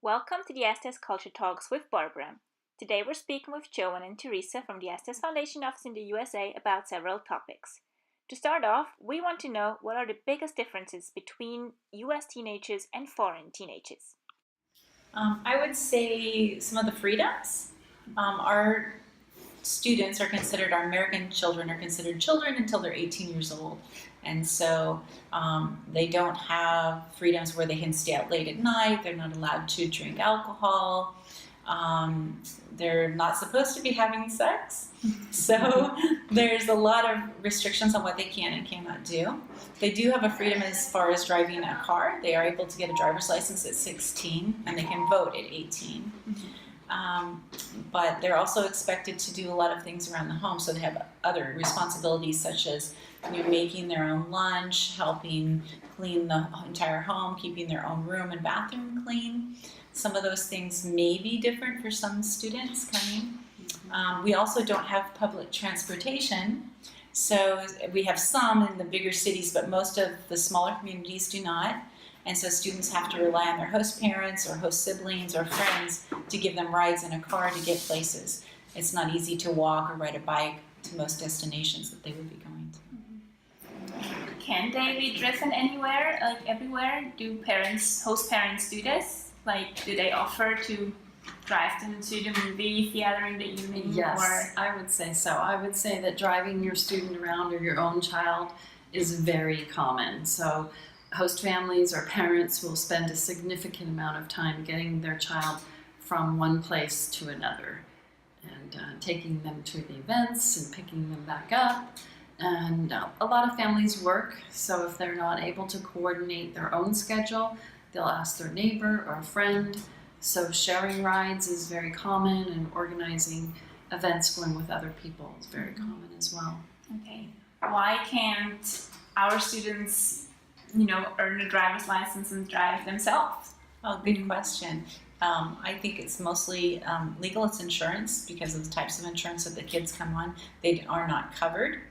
Welcome to the Estes Culture Talks with Barbara. Today we're speaking with Joan and Theresa from the Estes Foundation office in the USA about several topics. To start off, we want to know what are the biggest differences between US teenagers and foreign teenagers. I would say some of the freedoms. Our students are considered, our American children are considered children until they're 18 years old. And so they don't have freedoms where they can stay out late at night. They're not allowed to drink alcohol. They're not supposed to be having sex. So there's a lot of restrictions on what they can and cannot do. They do have a freedom as far as driving a car. They are able to get a driver's license at 16 and they can vote at 18. But they're also expected to do a lot of things around the home. So they have other responsibilities such as making their own lunch, helping clean the entire home, keeping their own room and bathroom clean. Some of those things may be different for some students coming. We also don't have public transportation. So we have some in the bigger cities, but most of the smaller communities do not. And so students have to rely on their host parents or host siblings or friends to give them rides in a car to get places. It's not easy to walk or ride a bike to most destinations that they would be going to. Can they be driven anywhere, like everywhere? Do host parents do this? Like, do they offer to drive them to the movie theater in the evening? Yes, I would say so. I would say that driving your student around or your own child is very common. So host families or parents will spend a significant amount of time getting their child from one place to another and taking them to the events and picking them back up. And a lot of families work, so if they're not able to coordinate their own schedule, they'll ask their neighbor or a friend. So sharing rides is very common, and organizing events going with other people is very common as well. Okay. Why can't our students earn a driver's license and drive themselves? Oh, good question. I think it's mostly legal. It's insurance, because of the types of insurance that the kids come on. They are not covered.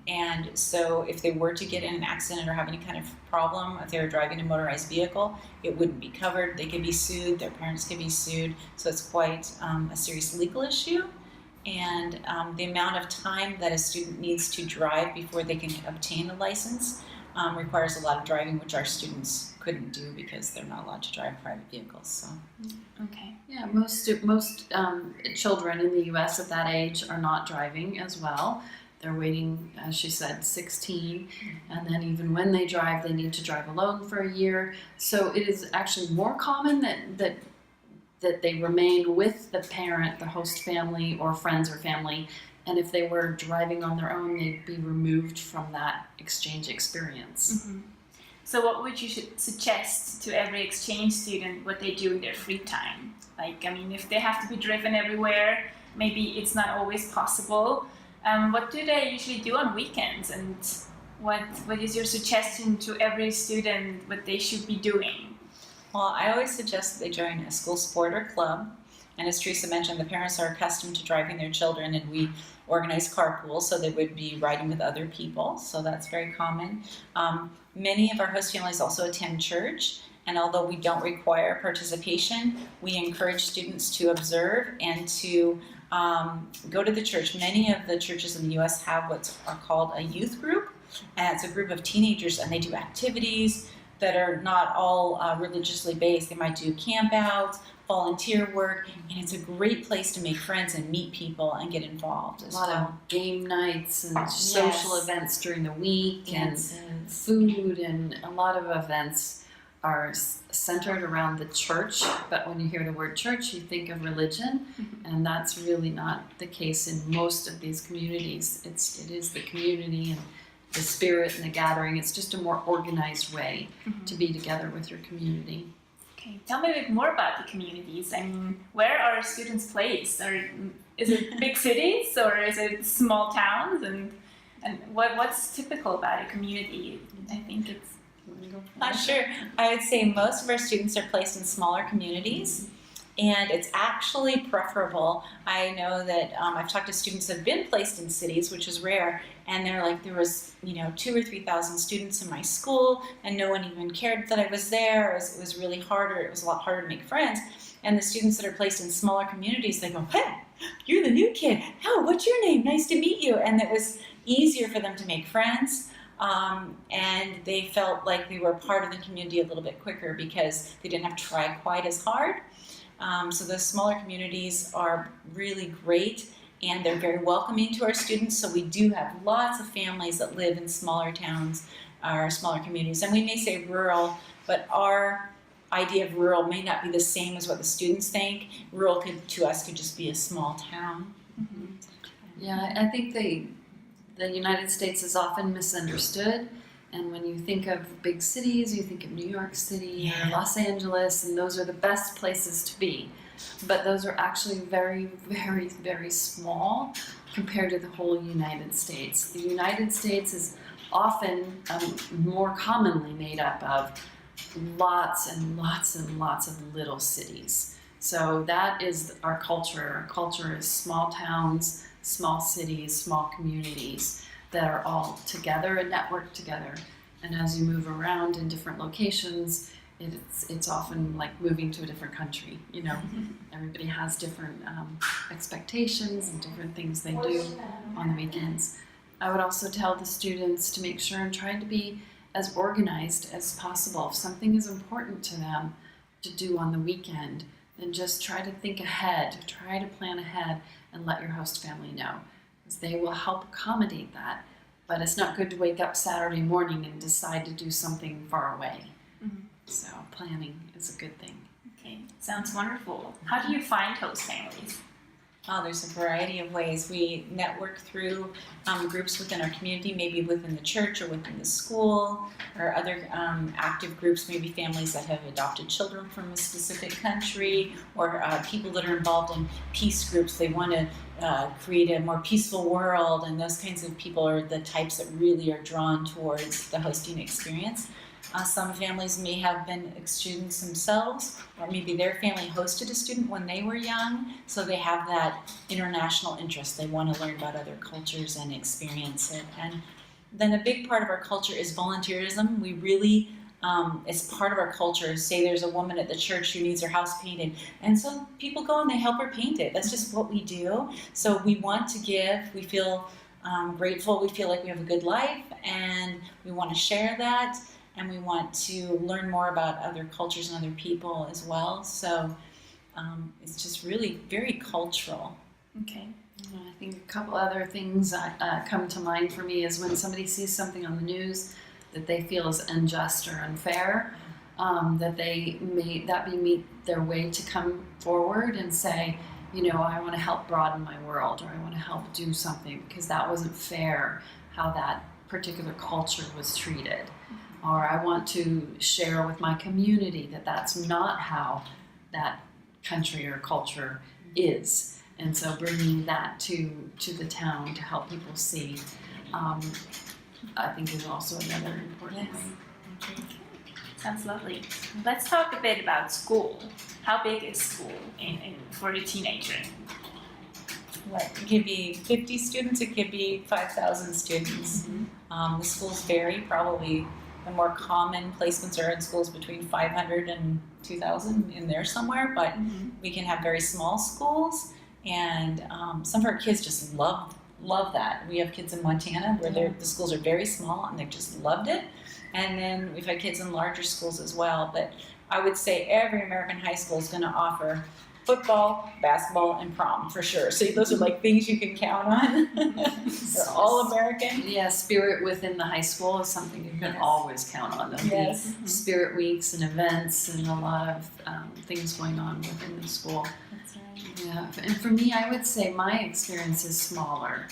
And so if they were to get in an accident or have any kind of problem, if they were driving a motorized vehicle, it wouldn't be covered. They could be sued. Their parents could be sued. So it's quite a serious legal issue. And the amount of time that a student needs to drive before they can obtain a license requires a lot of driving, which our students couldn't do because they're not allowed to drive private vehicles. So, okay, yeah, most children in the U.S. at that age are not driving as well. They're waiting, as she said, 16, and then even when they drive, they need to drive alone for a year. So it is actually more common that they remain with the parent, the host family, or friends or family. And if they were driving on their own, they'd be removed from that exchange experience. Mm-hmm. So what would you suggest to every exchange student what they do in their free time? Like, if they have to be driven everywhere, maybe it's not always possible. What do they usually do on weekends? And what is your suggestion to every student what they should be doing? Well, I always suggest that they join a school sport or club. And as Theresa mentioned, the parents are accustomed to driving their children, and we organize carpools, so they would be riding with other people. So that's very common. Many of our host families also attend church, and although we don't require participation, we encourage students to observe and to go to the church. Many of the churches in the U.S. have what's called a youth group, and it's a group of teenagers, and they do activities that are not all religiously based. They might do campouts, volunteer work, and it's a great place to make friends and meet people and get involved as well. A lot of game nights and social events during the week, and food, and a lot of events are centered around the church. But when you hear the word church, you think of religion, and that's really not the case in most of these communities. It is the community and the spirit and the gathering. It's just a more organized way to be together with your community. Okay, tell me a bit more about the communities. Where are students placed? Is it big cities or is it small towns? And what's typical about a community? I think it's... Sure. I would say most of our students are placed in smaller communities. And it's actually preferable. I know that I've talked to students that have been placed in cities, which is rare, and they're like, there was 2,000 or 3,000 students in my school, and no one even cared that I was there. It was really harder. It was a lot harder to make friends. And the students that are placed in smaller communities, they go, hey, you're the new kid. Oh, what's your name? Nice to meet you. And it was easier for them to make friends. And they felt like they were part of the community a little bit quicker because they didn't have to try quite as hard. So the smaller communities are really great, and they're very welcoming to our students. So we do have lots of families that live in smaller towns or smaller communities. And we may say rural, but our idea of rural may not be the same as what the students think. Rural to us could just be a small town. Mm-hmm. Yeah, I think the United States is often misunderstood. And when you think of big cities, you think of New York City or Los Angeles, and those are the best places to be. But those are actually very, very, very small compared to the whole United States. The United States is often more commonly made up of lots and lots and lots of little cities. So that is our culture. Our culture is small towns, small cities, small communities that are all together and networked together. And as you move around in different locations, it's often like moving to a different country. Everybody has different expectations and different things they do on the weekends. I would also tell the students to make sure and try to be as organized as possible. If something is important to them to do on the weekend, then just try to think ahead, try to plan ahead, and let your host family know. They will help accommodate that, but it's not good to wake up Saturday morning and decide to do something far away. Mm-hmm. So planning is a good thing. Okay, sounds wonderful. How do you find host families? Oh, there's a variety of ways. We network through groups within our community, maybe within the church or within the school, or other active groups, maybe families that have adopted children from a specific country, or people that are involved in peace groups. They want to create a more peaceful world, and those kinds of people are the types that really are drawn towards the hosting experience. Some families may have been students themselves, or maybe their family hosted a student when they were young, so they have that international interest. They want to learn about other cultures and experience it. And then a big part of our culture is volunteerism. We really, it's part of our culture. Say there's a woman at the church who needs her house painted, and so people go and they help her paint it. That's just what we do. So we want to give. We feel grateful. We feel like we have a good life, and we want to share that. And we want to learn more about other cultures and other people as well. So it's just really very cultural. Okay. I think a couple other things that come to mind for me is when somebody sees something on the news that they feel is unjust or unfair, that they may be their way to come forward and say, I want to help broaden my world, or I want to help do something because that wasn't fair how that particular culture was treated. Or I want to share with my community that that's not how that country or culture is. And so bringing that to the town to help people see, I think is also another important thing. Okay. Sounds lovely. Let's talk a bit about school. How big is school for a teenager? It could be 50 students, it could be 5,000 students. Mm-hmm. The schools vary. Probably the more common placements are in schools between 500 and 2,000 in there somewhere, but we can have very small schools, and some of our kids just love that. We have kids in Montana where the schools are very small and they just loved it, and then we've had kids in larger schools as well. But I would say every American high school is going to offer football, basketball, and prom for sure. So those are like things you can count on. They're all American. Yeah, spirit within the high school is something you can always count on. There'll be spirit weeks and events and a lot of things going on within the school. That's right. Yeah, and for me, I would say my experience is smaller.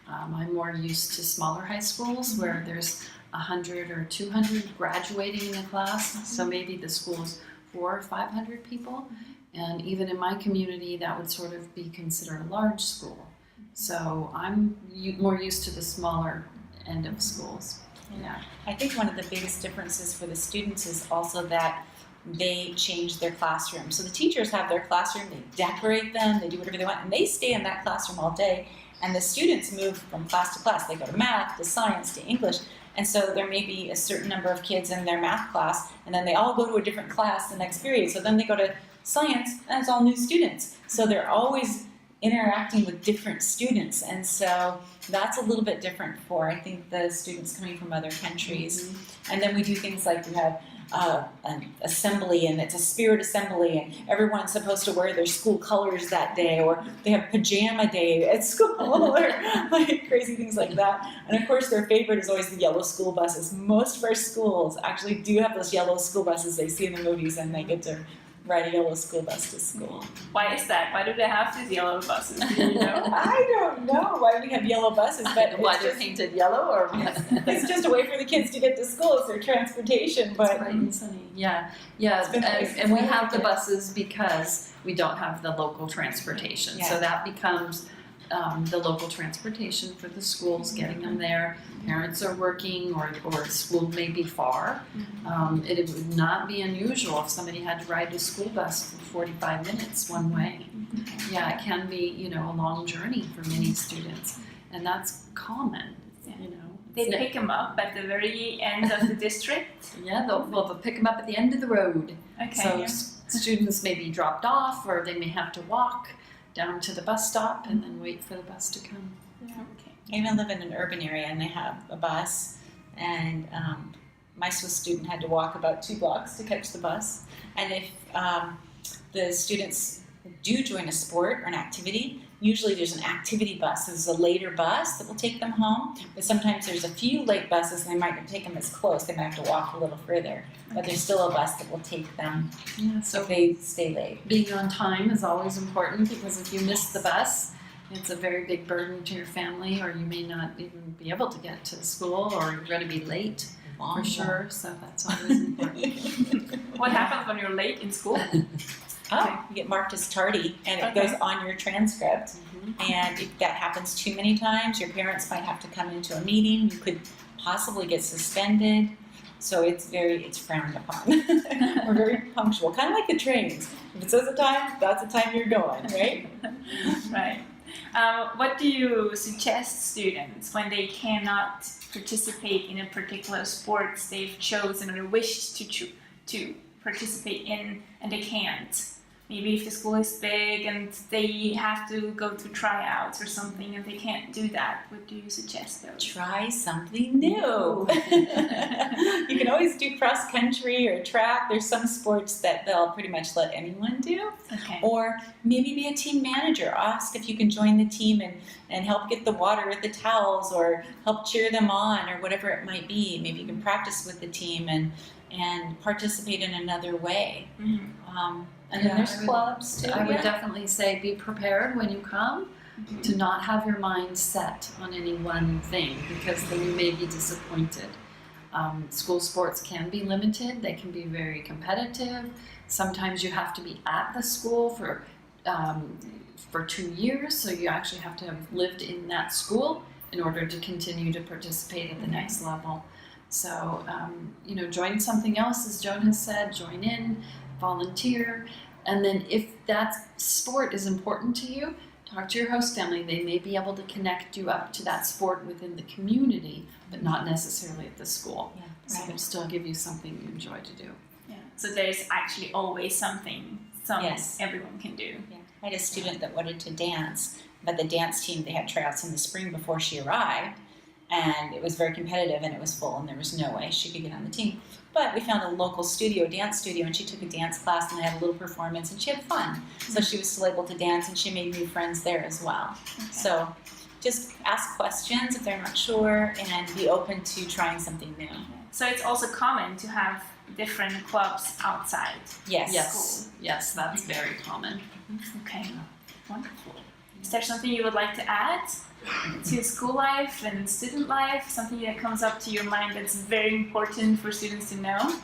I'm more used to smaller high schools where there's 100 or 200 graduating in a class. So maybe the school's 400 or 500 people. And even in my community, that would sort of be considered a large school. So I'm more used to the smaller end of schools. Yeah. I think one of the biggest differences for the students is also that they change their classroom. So the teachers have their classroom, they decorate them, they do whatever they want, and they stay in that classroom all day. And the students move from class to class. They go to math, to science, to English. And so there may be a certain number of kids in their math class, and then they all go to a different class the next period. So then they go to science, and it's all new students. So they're always interacting with different students. And so that's a little bit different for, I think, the students coming from other countries. And then we do things like we have an assembly, and it's a spirit assembly, and everyone's supposed to wear their school colors that day, or they have pajama day at school, or like crazy things like that. And of course, their favorite is always the yellow school buses. Most of our schools actually do have those yellow school buses they see in the movies, and they get to ride a yellow school bus to school. Why is that? Why do they have these yellow buses? Do you know? I don't know why we have yellow buses, but Why they're painted yellow, or what? it's just a way for the kids to get to school. It's their transportation. But Bright and sunny. Yeah, and we have the buses because we don't have the local transportation. Yeah. So that becomes the local transportation for the schools, getting them there. Parents are working, or school may be far. It would not be unusual if somebody had to ride a school bus for 45 minutes one way. Yeah, it can be, a long journey for many students, and that's common, They pick them up at the very end of the district. Yeah, they'll pick them up at the end of the road. Okay. So students may be dropped off, or they may have to walk down to the bus stop and then wait for the bus to come. Okay. I even live in an urban area, and they have a bus, and my Swiss student had to walk about 2 blocks to catch the bus. And if the students do join a sport or an activity, usually there's an activity bus. There's a later bus that will take them home, but sometimes there's a few late buses, and they might not take them as close. They might have to walk a little further, but there's still a bus that will take them So if they stay late. being on time is always important, because if you miss the bus, it's a very big burden to your family, or you may not even be able to get to school, or you're going to be late for sure. So that's always important. What happens when you're late in school? Oh, you get marked as tardy, and it goes on your transcript. And if that happens too many times, your parents might have to come into a meeting. You could possibly get suspended. So it's frowned upon. We're very punctual, kind of like the trains. If it says a time, that's the time you're going, right? Right. What do you suggest students when they cannot participate in a particular sport they've chosen or wished to participate in, and they can't? Maybe if the school is big and they have to go to tryouts or something and they can't do that, what do you suggest though? Try something new. You can always do cross country or track. There's some sports that they'll pretty much let anyone do. Okay. Or maybe be a team manager. Ask if you can join the team and help get the water at the towels, or help cheer them on, or whatever it might be. Maybe you can practice with the team and participate in another way. And then there's clubs too. I would definitely say be prepared when you come to not have your mind set on any one thing, because then you may be disappointed. School sports can be limited. They can be very competitive. Sometimes you have to be at the school for 2 years, so you actually have to have lived in that school in order to continue to participate at the next level. So, join something else, as Joan has said, join in, volunteer, and then if that sport is important to you, talk to your host family. They may be able to connect you up to that sport within the community, but not necessarily at the school. Yeah, So they'll still give you something you enjoy to do. Yeah. So there's actually always something everyone can do. Yeah. I had a student that wanted to dance, but the dance team, they had tryouts in the spring before she arrived, and it was very competitive, and it was full, and there was no way she could get on the team. But we found a local dance studio, and she took a dance class, and they had a little performance, and she had fun. So she was still able to dance, and she made new friends there as well. Okay. So just ask questions if they're not sure, and be open to trying something new. So it's also common to have different clubs outside. Yes, that's very common. Okay, wonderful. Is there something you would like to add to school life and student life? Something that comes up to your mind that's very important for students to know?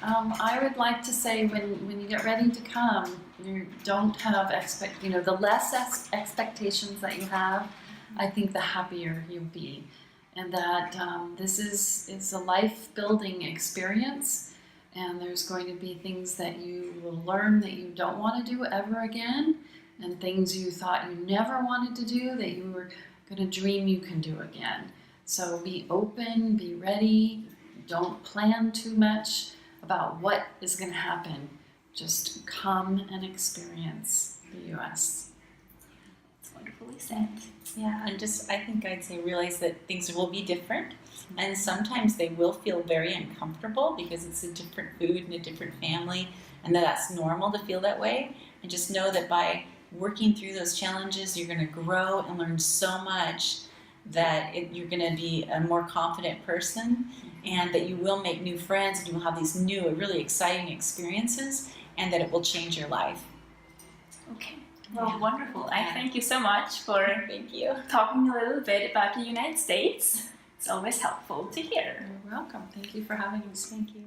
I would like to say when you get ready to come, you don't have the less expectations that you have, I think the happier you'll be. And that this is a life-building experience, and there's going to be things that you will learn that you don't want to do ever again, and things you thought you never wanted to do that you were going to dream you can do again. So be open, be ready, don't plan too much about what is going to happen. Just come and experience the U.S. It's wonderfully said. Yeah, and just, I think I'd say realize that things will be different, and sometimes they will feel very uncomfortable because it's a different food and a different family, and that's normal to feel that way. And just know that by working through those challenges, you're going to grow and learn so much that you're going to be a more confident person, and that you will make new friends, and you will have these new, really exciting experiences, and that it will change your life. Okay. Well, Yeah. wonderful. I thank you so much for Thank you. talking a little bit about the United States. It's always helpful to hear. You're welcome. Thank you for having us. Thank you.